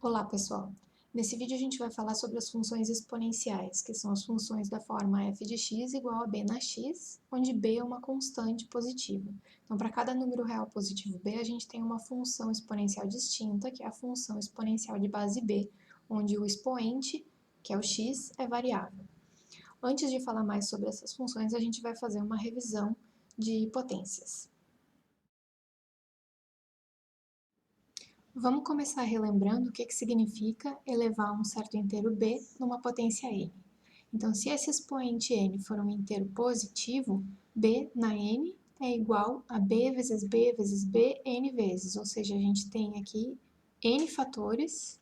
Olá, pessoal! Nesse vídeo a gente vai falar sobre as funções exponenciais, que são as funções da forma f de x igual a b na x, onde b é uma constante positiva. Então, para cada número real positivo b, a gente tem uma função exponencial distinta, que é a função exponencial de base b, onde o expoente, que é o x, é variável. Antes de falar mais sobre essas funções, a gente vai fazer uma revisão de potências. Vamos começar relembrando o que significa elevar um certo inteiro b numa potência n. Então, se esse expoente n for um inteiro positivo, b na n é igual a b vezes b vezes b n vezes, ou seja, a gente tem aqui n fatores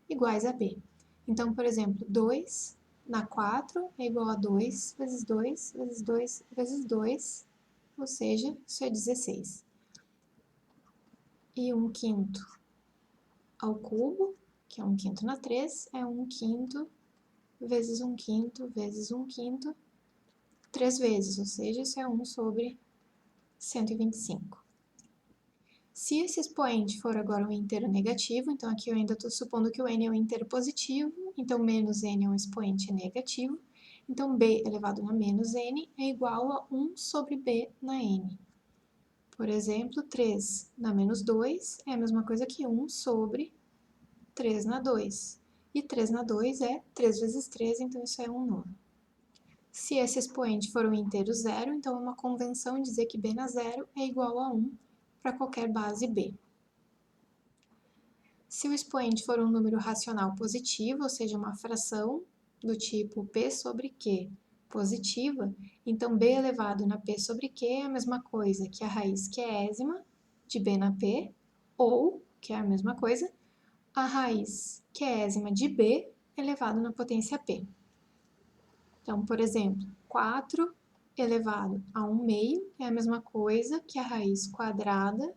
iguais a b. Então, por exemplo, 2 na 4 é igual a 2 vezes 2 vezes 2 vezes 2, ou seja, isso é 16. E 1/5 ao cubo, que é 1/5 na 3, é 1/5 vezes 1/5 vezes 1/5, 3 vezes, ou seja, isso é 1 sobre 125. Se esse expoente for agora um inteiro negativo, então aqui eu ainda estou supondo que o n é um inteiro positivo, então menos n é um expoente negativo, então b elevado a menos n é igual a 1 sobre b na n. Por exemplo, 3 na menos 2 é a mesma coisa que 1 sobre 3 na 2. E 3 na 2 é 3 vezes 3, então isso é um nono. Se esse expoente for um inteiro zero, então é uma convenção dizer que b na zero é igual a 1 para qualquer base b. Se o expoente for um número racional positivo, ou seja, uma fração do tipo p sobre q positiva, então b elevado na p sobre q é a mesma coisa que a raiz q-ésima de b na p, ou, que é a mesma coisa, a raiz q-ésima de b elevado na potência p. Então, por exemplo, 4 elevado a 1/2 é a mesma coisa que a raiz quadrada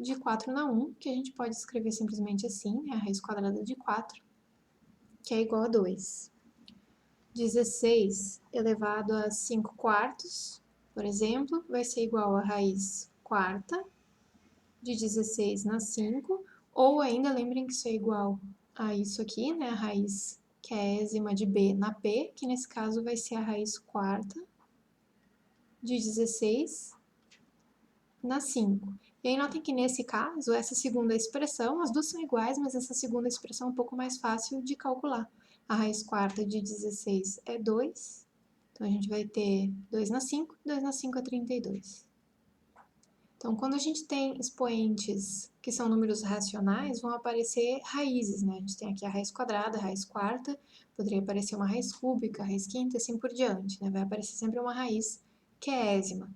de 4 na 1, que a gente pode escrever simplesmente assim, a raiz quadrada de 4, que é igual a 2. 16 elevado a 5/4, por exemplo, vai ser igual a raiz quarta de 16 na 5, ou ainda lembrem que isso é igual a isso aqui, né, a raiz q-ésima de b na p, que nesse caso vai ser a raiz quarta de 16 na 5. E aí notem que nesse caso, essa segunda expressão, as duas são iguais, mas essa segunda expressão é um pouco mais fácil de calcular. A raiz quarta de 16 é 2, então a gente vai ter 2 na 5, 2 na 5 é 32. Então, quando a gente tem expoentes que são números racionais, vão aparecer raízes, né? A gente tem aqui a raiz quadrada, a raiz quarta, poderia aparecer uma raiz cúbica, a raiz quinta e assim por diante, né? Vai aparecer sempre uma raiz q-ésima.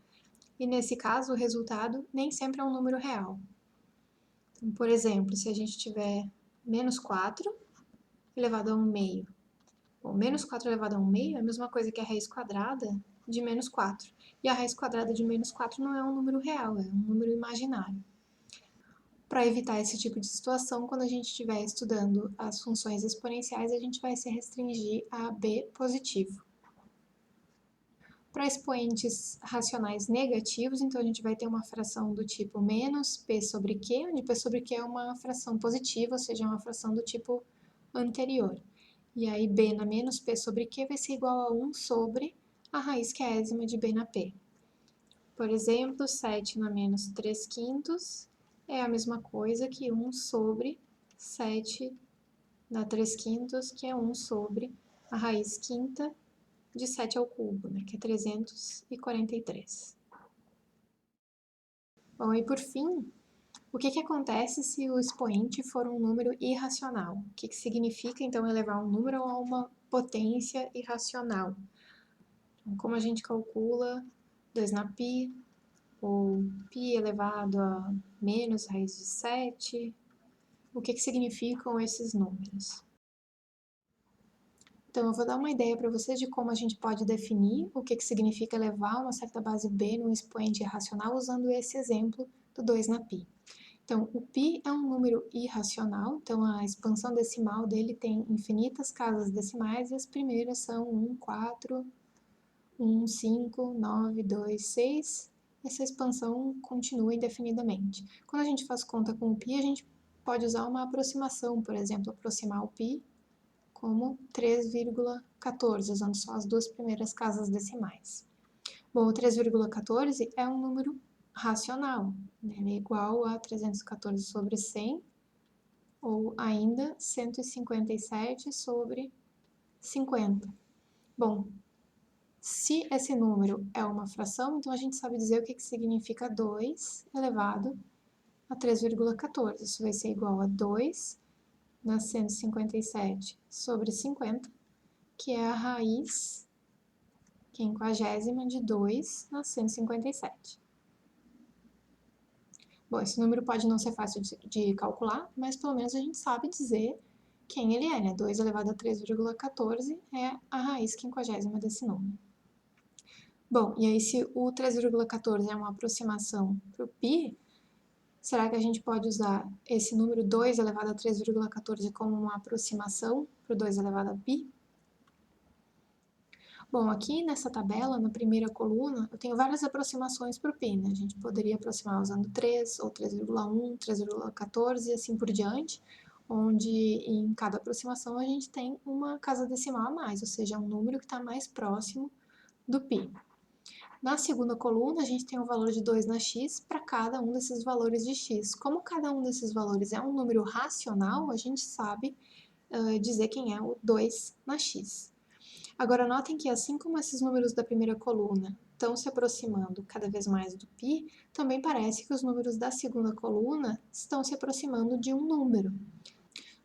E nesse caso, o resultado nem sempre é um número real. Então, por exemplo, se a gente tiver menos 4 elevado a 1/2. Bom, menos 4 elevado a 1/2 é a mesma coisa que a raiz quadrada de menos 4. E a raiz quadrada de menos 4 não é um número real, é um número imaginário. Para evitar esse tipo de situação, quando a gente estiver estudando as funções exponenciais, a gente vai se restringir a b positivo. Para expoentes racionais negativos, então a gente vai ter uma fração do tipo menos p sobre q, onde p sobre q é uma fração positiva, ou seja, é uma fração do tipo anterior. E aí b na menos p sobre q vai ser igual a 1 sobre a raiz q-ésima de b na p. Por exemplo, 7 na menos 3/5 é a mesma coisa que 1 sobre 7 na 3/5, que é 1 sobre a raiz quinta de 7 ao cubo, né, que é 343. Bom, e por fim, o que acontece se o expoente for um número irracional? O que significa, então, elevar um número a uma potência irracional? Então, como a gente calcula 2 na π, ou π elevado a menos raiz de 7? O que significam esses números? Então, eu vou dar uma ideia para vocês de como a gente pode definir o que significa elevar uma certa base b num expoente irracional usando esse exemplo do 2 na π. Então, o π é um número irracional, então a expansão decimal dele tem infinitas casas decimais e as primeiras são 1, 4, 1, 5, 9, 2, 6. Essa expansão continua indefinidamente. Quando a gente faz conta com o π, a gente pode usar uma aproximação, por exemplo, aproximar o π como 3,14, usando só as duas primeiras casas decimais. Bom, o 3,14 é um número racional, né? Ele é igual a 314 sobre 100, ou ainda 157 sobre 50. Bom, se esse número é uma fração, então a gente sabe dizer o que significa 2 elevado a 3,14. Isso vai ser igual a 2 na 157 sobre 50, que é a raiz quinquagésima de 2 na 157. Bom, esse número pode não ser fácil de calcular, mas pelo menos a gente sabe dizer quem ele é, né? 2 elevado a 3,14 é a raiz quinquagésima desse número. Bom, e aí se o 3,14 é uma aproximação para o π, será que a gente pode usar esse número 2 elevado a 3,14 como uma aproximação para o 2 elevado a π? Bom, aqui nessa tabela, na primeira coluna, eu tenho várias aproximações para o π, né? A gente poderia aproximar usando 3, ou 3,1, 3,14 e assim por diante, onde em cada aproximação a gente tem uma casa decimal a mais, ou seja, um número que está mais próximo do π. Na segunda coluna, a gente tem o valor de 2 na x para cada um desses valores de x. Como cada um desses valores é um número racional, a gente sabe dizer quem é o 2 na x. Agora, notem que assim como esses números da primeira coluna estão se aproximando cada vez mais do π, também parece que os números da segunda coluna estão se aproximando de um número.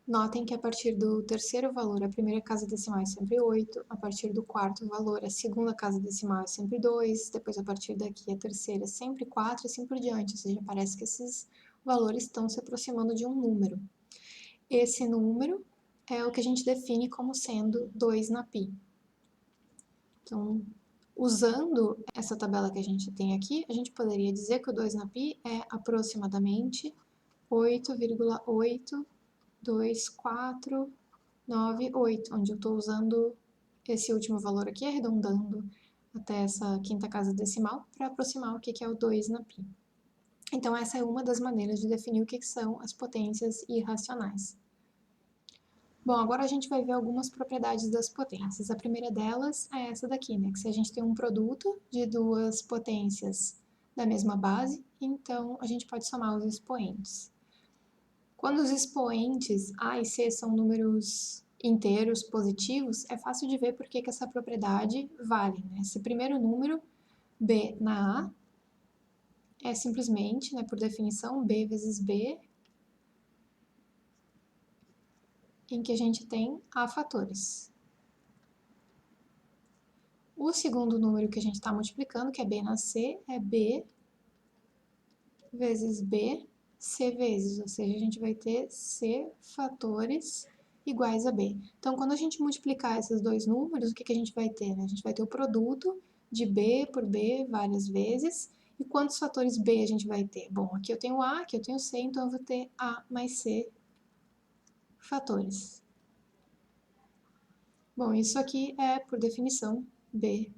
Notem que a partir do terceiro valor, a primeira casa decimal é sempre 8, a partir do quarto valor, a segunda casa decimal é sempre 2, depois a partir daqui a terceira é sempre 4 e assim por diante, ou seja, parece que esses valores estão se aproximando de um número. Esse número é o que a gente define como sendo 2 na π. Então, usando essa tabela que a gente tem aqui, a gente poderia dizer que o 2 na π é aproximadamente 8,8249,8, onde eu estou usando esse último valor aqui, arredondando até essa quinta casa decimal, para aproximar o que é o 2 na π. Então, essa é uma das maneiras de definir o que são as potências irracionais. Bom, agora a gente vai ver algumas propriedades das potências. A primeira delas é essa daqui, né? Que se a gente tem um produto de duas potências da mesma base, então a gente pode somar os expoentes. Quando os expoentes A e C são números inteiros positivos, é fácil de ver por que essa propriedade vale, né? Esse primeiro número, B na A, é simplesmente, né, por definição, B vezes B, em que a gente tem A fatores. O segundo número que a gente está multiplicando, que é B na C, é B vezes B, C vezes, ou seja, a gente vai ter C fatores iguais a B. Então, quando a gente multiplicar esses dois números, o que a gente vai ter? Né? A gente vai ter o produto de B por B várias vezes. E quantos fatores B a gente vai ter? Bom, aqui eu tenho A, aqui eu tenho C, então eu vou ter A mais C fatores. Bom, isso aqui é, por definição, B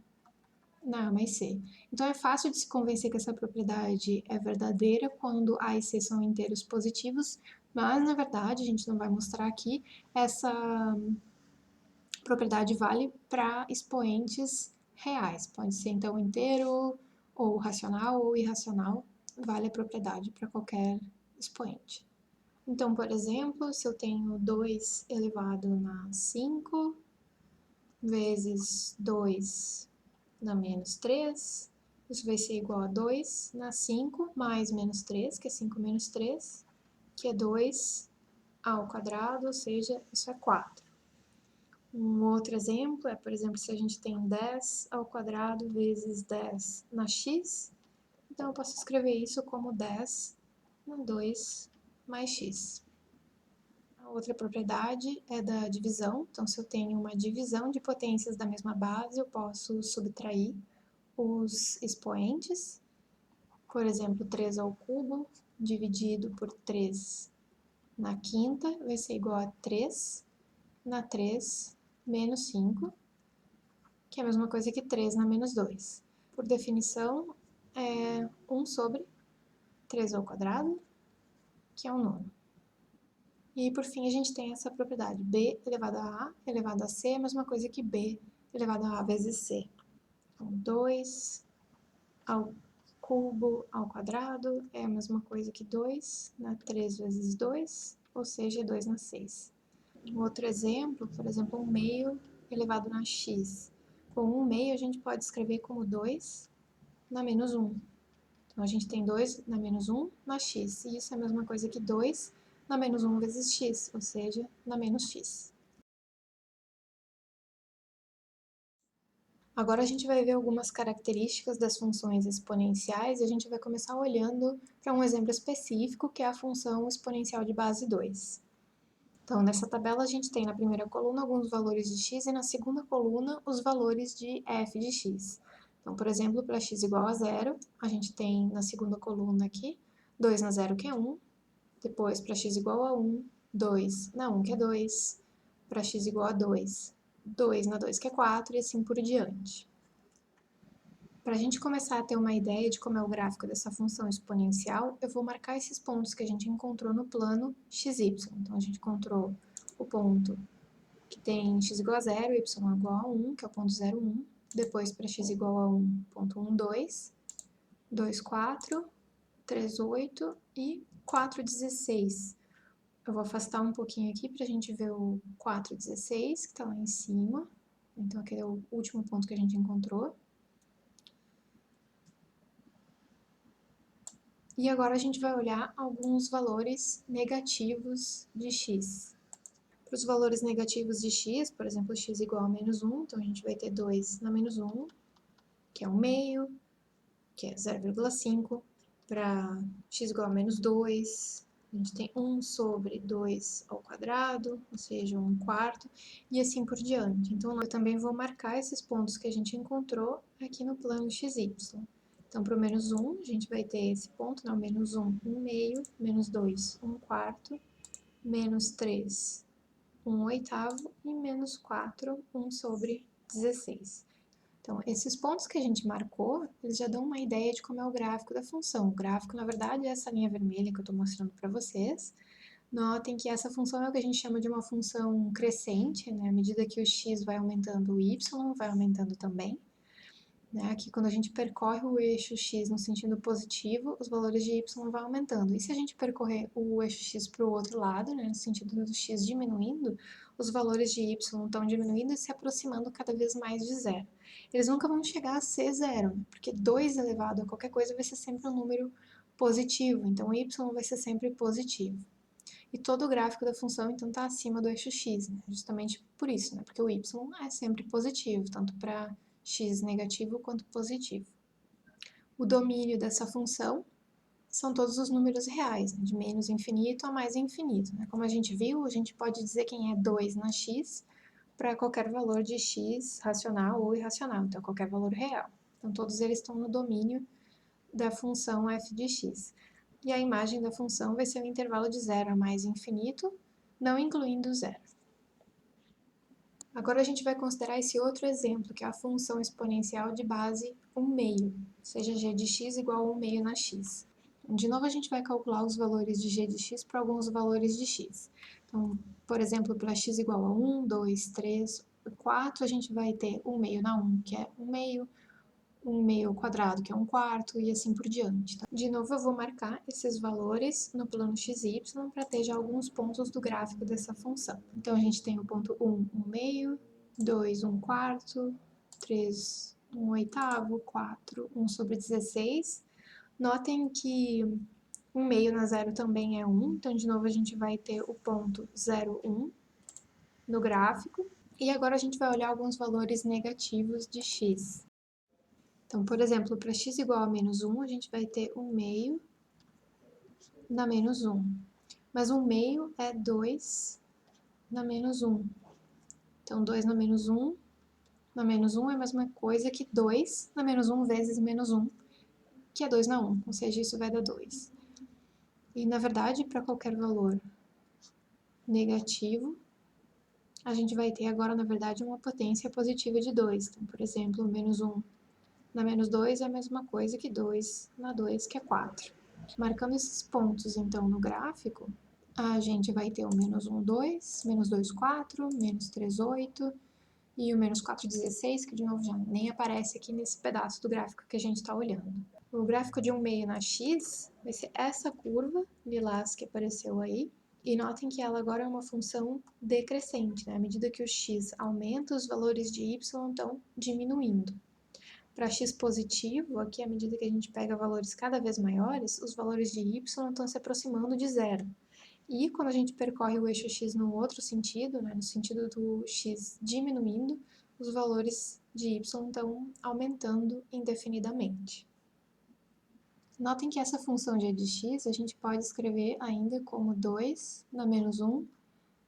na A mais C. Então, é fácil de se convencer que essa propriedade é verdadeira quando A e C são inteiros positivos, mas, na verdade, a gente não vai mostrar aqui, essa propriedade vale para expoentes reais. Pode ser, então, inteiro, ou racional, ou irracional, vale a propriedade para qualquer expoente. Então, por exemplo, se eu tenho 2 elevado na 5 vezes 2 na menos 3, isso vai ser igual a 2 na 5 mais menos 3, que é 5 menos 3, que é 2 ao quadrado, ou seja, isso é 4. Um outro exemplo é, por exemplo, se a gente tem 10 ao quadrado vezes 10 na x, então eu posso escrever isso como 10 na 2 mais x. A outra propriedade é da divisão, então se eu tenho uma divisão de potências da mesma base, eu posso subtrair os expoentes, por exemplo, 3 ao cubo dividido por 3 na quinta vai ser igual a 3 na 3 menos 5, que é a mesma coisa que 3 na menos 2. Por definição, é 1 sobre 3 ao quadrado, que é um nono. E por fim a gente tem essa propriedade, b elevado a elevado a c é a mesma coisa que b elevado a vezes c. Então 2 ao cubo ao quadrado é a mesma coisa que 2 na 3 vezes 2, ou seja, 2 na 6. Um outro exemplo, por exemplo, 1 meio elevado na x. Com 1 meio a gente pode escrever como 2 na menos 1. Então, a gente tem 2 na menos 1 na x, e isso é a mesma coisa que 2 na menos 1 vezes x, ou seja, na menos x. Agora a gente vai ver algumas características das funções exponenciais e a gente vai começar olhando para um exemplo específico, que é a função exponencial de base 2. Então, nessa tabela a gente tem na primeira coluna alguns valores de x e na segunda coluna os valores de f de x. Então, por exemplo, para x igual a zero, a gente tem na segunda coluna aqui 2 na zero, que é 1, depois para x igual a 1, 2 na 1, que é 2, para x igual a 2, 2 na 2, que é 4, e assim por diante. Para a gente começar a ter uma ideia de como é o gráfico dessa função exponencial, eu vou marcar esses pontos que a gente encontrou no plano xy. Então, a gente encontrou o ponto que tem x igual a 0, y igual a 1, que é o ponto 0, 1. Depois, para x igual a 1, ponto 1, 2, 2, 4, 3, 8 e 4, 16. Eu vou afastar um pouquinho aqui para a gente ver o 4, 16, que está lá em cima. Então, aquele é o último ponto que a gente encontrou. E agora a gente vai olhar alguns valores negativos de x. Para os valores negativos de x, por exemplo, x igual a menos 1, então a gente vai ter 2 na menos 1, que é 1 meio, que é 0,5. Para x igual a menos 2, a gente tem 1 sobre 2 ao quadrado, ou seja, 1 quarto, e assim por diante. Então, eu também vou marcar esses pontos que a gente encontrou aqui no plano xy. Então, para o menos 1, a gente vai ter esse ponto, não, menos 1, 1 meio, menos 2, 1 quarto, menos 3, 1 oitavo e menos 4, 1 sobre 16. Então, esses pontos que a gente marcou, eles já dão uma ideia de como é o gráfico da função. O gráfico, na verdade, é essa linha vermelha que eu estou mostrando para vocês. Notem que essa função é o que a gente chama de uma função crescente, né? À medida que o x vai aumentando, o y vai aumentando também. Né? Aqui, quando a gente percorre o eixo x no sentido positivo, os valores de y vão aumentando. E se a gente percorrer o eixo x para o outro lado, né, no sentido do x diminuindo, os valores de y estão diminuindo e se aproximando cada vez mais de zero. Eles nunca vão chegar a ser zero, né? Porque 2 elevado a qualquer coisa vai ser sempre um número positivo, então o y vai ser sempre positivo. E todo o gráfico da função, então, está acima do eixo x, né? Justamente por isso, né? Porque o y é sempre positivo, tanto para x negativo quanto positivo. O domínio dessa função são todos os números reais, né? De menos infinito a mais infinito. Né? Como a gente viu, a gente pode dizer quem é 2 na x para qualquer valor de x racional ou irracional, então qualquer valor real. Então, todos eles estão no domínio da função f de x. E a imagem da função vai ser o intervalo de 0 a mais infinito, não incluindo zero. Agora a gente vai considerar esse outro exemplo, que é a função exponencial de base 1 meio, seja g de x igual a 1 meio na x. De novo, a gente vai calcular os valores de g de x para alguns valores de x. Então, por exemplo, para x igual a 1, 2, 3, 4, a gente vai ter 1 meio na 1, que é 1 meio, 1 meio ao quadrado, que é 1 quarto, e assim por diante. Tá? De novo, eu vou marcar esses valores no plano xy para ter já alguns pontos do gráfico dessa função. Então, a gente tem o ponto 1, 1 meio, 2, 1 quarto, 3, 1 oitavo, 4, 1 sobre 16. Notem que 1 meio na zero também é 1, então, de novo, a gente vai ter o ponto 0, 1 no gráfico. E agora a gente vai olhar alguns valores negativos de x. Então, por exemplo, para x igual a menos 1, a gente vai ter 1 meio na menos 1. Mas 1 meio é 2 na menos 1. Então, 2 na menos 1 é a mesma coisa que 2 na menos 1 vezes menos 1, que é 2 na 1, ou seja, isso vai dar 2. E, na verdade, para qualquer valor negativo, a gente vai ter agora, na verdade, uma potência positiva de 2. Então, por exemplo, menos 1 na menos 2 é a mesma coisa que 2 na 2, que é 4. Marcando esses pontos, então, no gráfico, a gente vai ter o menos 1, 2, menos 2, 4, menos 3, 8 e o menos 4, 16, que de novo já nem aparece aqui nesse pedaço do gráfico que a gente está olhando. O gráfico de 1 meio na x vai ser essa curva lilás que apareceu aí. E notem que ela agora é uma função decrescente, né? À medida que o x aumenta, os valores de y estão diminuindo. Para x positivo, aqui à medida que a gente pega valores cada vez maiores, os valores de y estão se aproximando de zero. E quando a gente percorre o eixo x no outro sentido, né, no sentido do x diminuindo, os valores de y estão aumentando indefinidamente. Notem que essa função g de x a gente pode escrever ainda como 2 na menos 1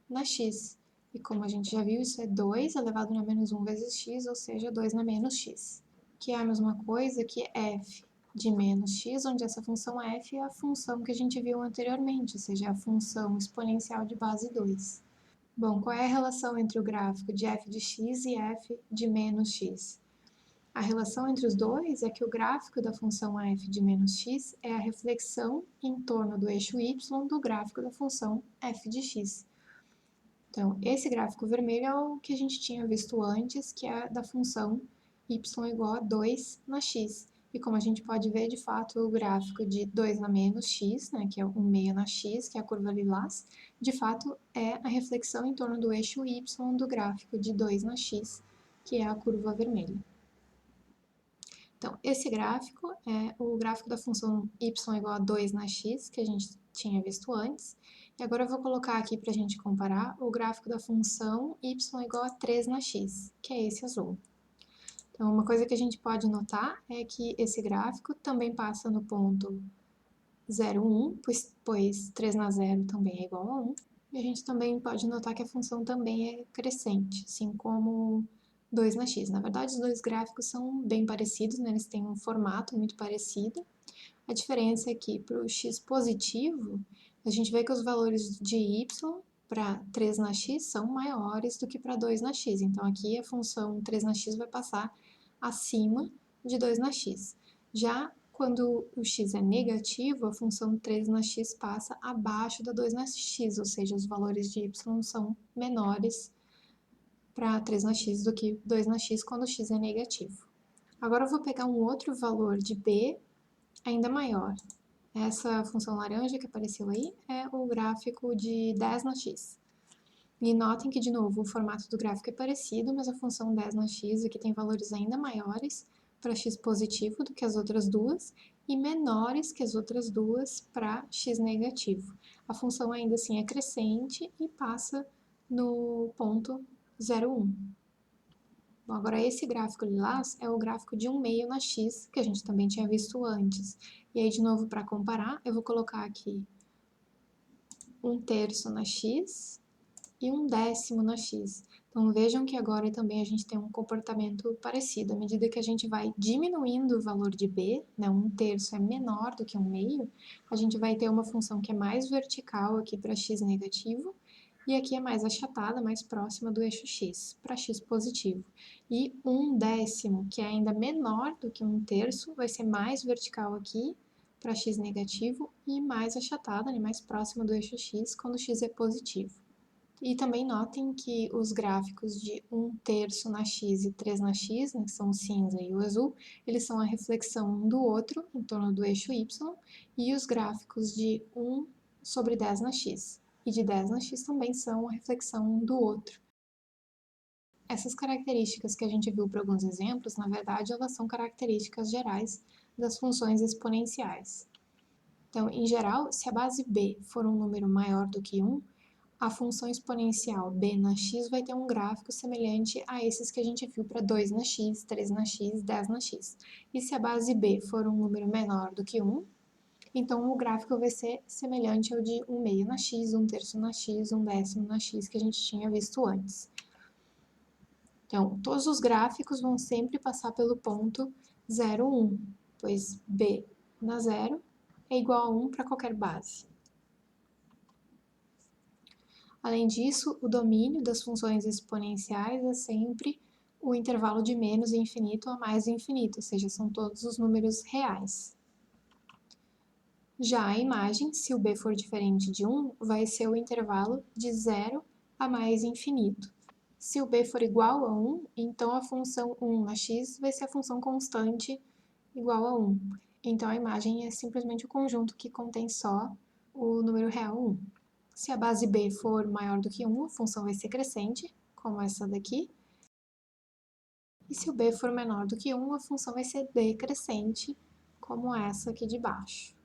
na x. E como a gente já viu, isso é 2 elevado na menos 1 vezes x, ou seja, 2 na menos x. Que é a mesma coisa que f de menos x, onde essa função f é a função que a gente viu anteriormente, ou seja, a função exponencial de base 2. Bom, qual é a relação entre o gráfico de f de x e f de menos x? A relação entre os dois é que o gráfico da função f de menos x é a reflexão em torno do eixo y do gráfico da função f de x. Então, esse gráfico vermelho é o que a gente tinha visto antes, que é da função y igual a 2 na x. E como a gente pode ver, de fato, o gráfico de 2 na menos x, né, que é 1 meio na x, que é a curva lilás, de fato é a reflexão em torno do eixo y do gráfico de 2 na x, que é a curva vermelha. Então, esse gráfico é o gráfico da função y igual a 2 na x, que a gente tinha visto antes. E agora eu vou colocar aqui para a gente comparar o gráfico da função y igual a 3 na x, que é esse azul. Então, uma coisa que a gente pode notar é que esse gráfico também passa no ponto 0, 1, pois 3 na 0 também é igual a 1. E a gente também pode notar que a função também é crescente, assim como 2 na x. Na verdade, os dois gráficos são bem parecidos, né? Eles têm um formato muito parecido. A diferença é que para o x positivo, a gente vê que os valores de y para 3 na x são maiores do que para 2 na x. Então, aqui a função 3 na x vai passar acima de 2 na x. Já quando o x é negativo, a função 3 na x passa abaixo da 2 na x, ou seja, os valores de y são menores para 3 na x do que 2 na x quando o x é negativo. Agora eu vou pegar um outro valor de b ainda maior. Essa função laranja que apareceu aí é o gráfico de 10 na x. E notem que, de novo, o formato do gráfico é parecido, mas a função 10 na x aqui tem valores ainda maiores para x positivo do que as outras duas e menores que as outras duas para x negativo. A função ainda assim é crescente e passa no ponto 0,1. Bom, agora esse gráfico lilás é o gráfico de 1 meio na x, que a gente também tinha visto antes. E aí, de novo, para comparar, eu vou colocar aqui 1/3 na x e 1/10 na x. Então, vejam que agora também a gente tem um comportamento parecido. À medida que a gente vai diminuindo o valor de b, né, 1/3 é menor do que 1 meio, a gente vai ter uma função que é mais vertical aqui para x negativo, e aqui é mais achatada, mais próxima do eixo x, para x positivo. E 1/10, que é ainda menor do que 1/3, vai ser mais vertical aqui, para x negativo, e mais achatada, né, mais próxima do eixo x, quando x é positivo. E também notem que os gráficos de 1/3 na x e 3 na x, né, que são o cinza e o azul, eles são a reflexão um do outro em torno do eixo y, e os gráficos de 1 sobre 10 na x e de 10 na x também são a reflexão um do outro. Essas características que a gente viu para alguns exemplos, na verdade, elas são características gerais das funções exponenciais. Então, em geral, se a base b for um número maior do que 1, a função exponencial b na x vai ter um gráfico semelhante a esses que a gente viu para 2 na x, 3 na x, 10 na x. E se a base b for um número menor do que 1, então o gráfico vai ser semelhante ao de 1 meio na x, 1/3 na x, 1/10 na x que a gente tinha visto antes. Então, todos os gráficos vão sempre passar pelo ponto 0, 1, pois b na 0 é igual a 1 para qualquer base. Além disso, o domínio das funções exponenciais é sempre o intervalo de menos infinito a mais infinito, ou seja, são todos os números reais. Já a imagem, se o b for diferente de 1, vai ser o intervalo de 0 a mais infinito. Se o b for igual a 1, então a função 1 na x vai ser a função constante igual a 1. Então a imagem é simplesmente o conjunto que contém só o número real 1. Se a base b for maior do que 1, a função vai ser crescente, como essa daqui. E se o b for menor do que 1, a função vai ser decrescente, como essa aqui de baixo.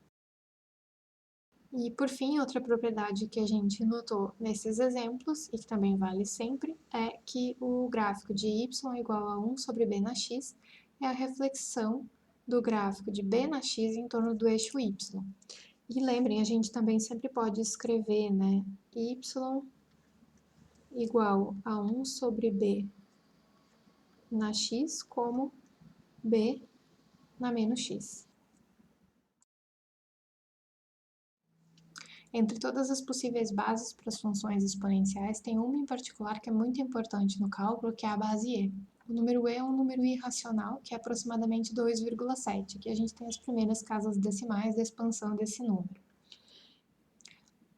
E, por fim, outra propriedade que a gente notou nesses exemplos, e que também vale sempre, é que o gráfico de y igual a 1 sobre b na x é a reflexão do gráfico de b na x em torno do eixo y. E lembrem, a gente também sempre pode escrever, né, y igual a 1 sobre b na x como b na menos x. Entre todas as possíveis bases para as funções exponenciais, tem uma em particular que é muito importante no cálculo, que é a base e. O número e é um número irracional, que é aproximadamente 2,7. Aqui a gente tem as primeiras casas decimais da expansão desse número.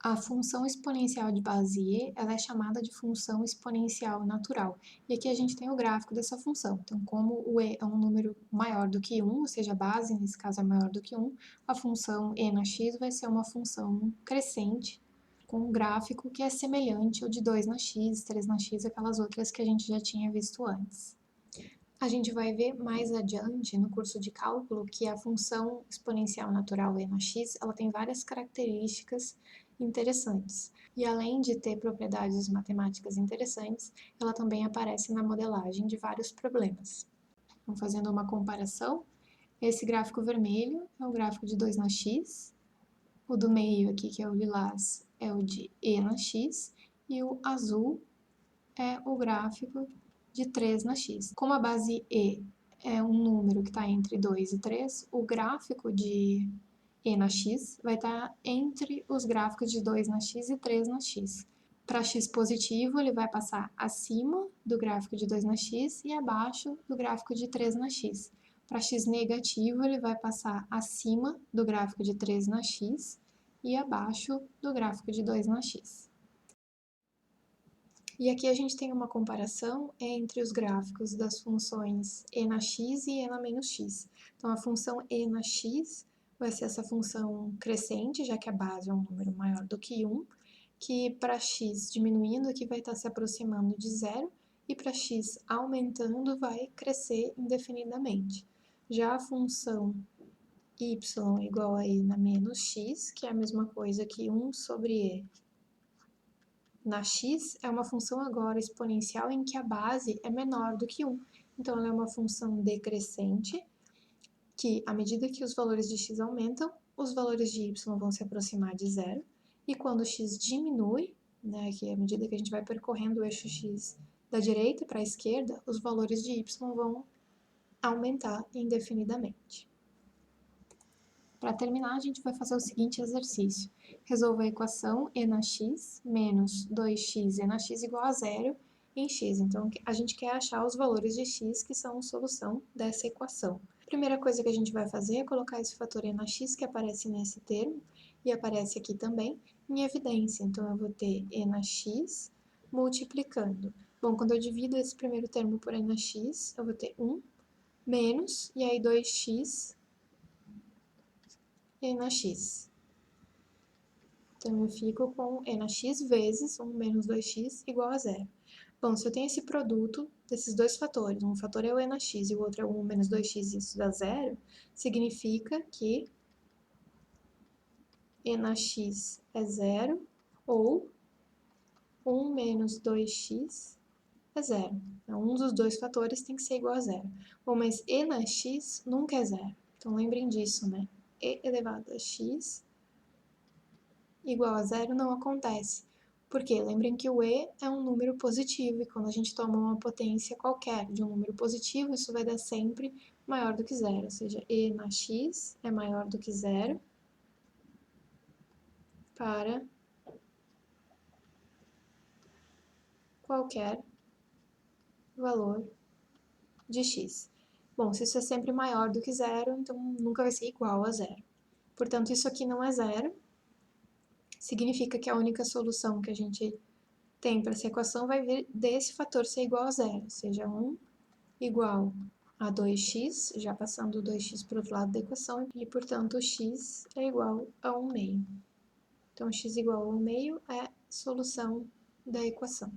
A função exponencial de base e ela é chamada de função exponencial natural. E aqui a gente tem o gráfico dessa função. Então, como o e é um número maior do que 1, ou seja, a base, nesse caso, é maior do que 1, a função e na x vai ser uma função crescente, com um gráfico que é semelhante ao de 2 na x, 3 na x, aquelas outras que a gente já tinha visto antes. A gente vai ver mais adiante no curso de cálculo que a função exponencial natural e na x, ela tem várias características interessantes. E além de ter propriedades matemáticas interessantes, ela também aparece na modelagem de vários problemas. Então, fazendo uma comparação, esse gráfico vermelho é o gráfico de 2 na x, o do meio aqui, que é o lilás, é o de e na x, e o azul é o gráfico de 3 na x. Como a base e é um número que está entre 2 e 3, o gráfico de e na x vai estar entre os gráficos de 2 na x e 3 na x. Para x positivo, ele vai passar acima do gráfico de 2 na x e abaixo do gráfico de 3 na x. Para x negativo, ele vai passar acima do gráfico de 3 na x e abaixo do gráfico de 2 na x. E aqui a gente tem uma comparação entre os gráficos das funções e na x e e na menos x. Então, a função e na x vai ser essa função crescente, já que a base é um número maior do que 1, que para x diminuindo aqui vai estar se aproximando de zero, e para x aumentando vai crescer indefinidamente. Já a função y igual a e na menos x, que é a mesma coisa que 1 sobre e na x, é uma função agora exponencial em que a base é menor do que 1. Então, ela é uma função decrescente, que à medida que os valores de x aumentam, os valores de y vão se aproximar de zero. E quando x diminui, né, que à medida que a gente vai percorrendo o eixo x da direita para a esquerda, os valores de y vão aumentar indefinidamente. Para terminar, a gente vai fazer o seguinte exercício. Resolva a equação e na x menos 2x e na x igual a zero em x. Então, a gente quer achar os valores de x que são a solução dessa equação. A primeira coisa que a gente vai fazer é colocar esse fator e na x que aparece nesse termo e aparece aqui também em evidência. Então, eu vou ter e na x multiplicando. Bom, quando eu divido esse primeiro termo por e na x, eu vou ter 1 menos, e aí 2x e na x. Então, eu fico com e na x vezes 1 menos 2x igual a zero. Bom, se eu tenho esse produto desses dois fatores, um fator é o e na x e o outro é o 1 menos 2x e isso dá zero, significa que e na x é zero ou 1 menos 2x é zero. Então, um dos dois fatores tem que ser igual a zero. Bom, mas e na x nunca é zero. Então, lembrem disso, né? E elevado a x igual a zero não acontece. Por quê? Lembrem que o e é um número positivo e quando a gente toma uma potência qualquer de um número positivo, isso vai dar sempre maior do que zero, ou seja, e na x é maior do que zero para qualquer valor de x. Bom, se isso é sempre maior do que zero, então nunca vai ser igual a zero. Portanto, isso aqui não é zero. Significa que a única solução que a gente tem para essa equação vai vir desse fator ser igual a zero, ou seja, 1 igual a 2x, já passando o 2x para o outro lado da equação, e, portanto, o x é igual a 1 meio. Então, x igual a 1 meio é a solução da equação.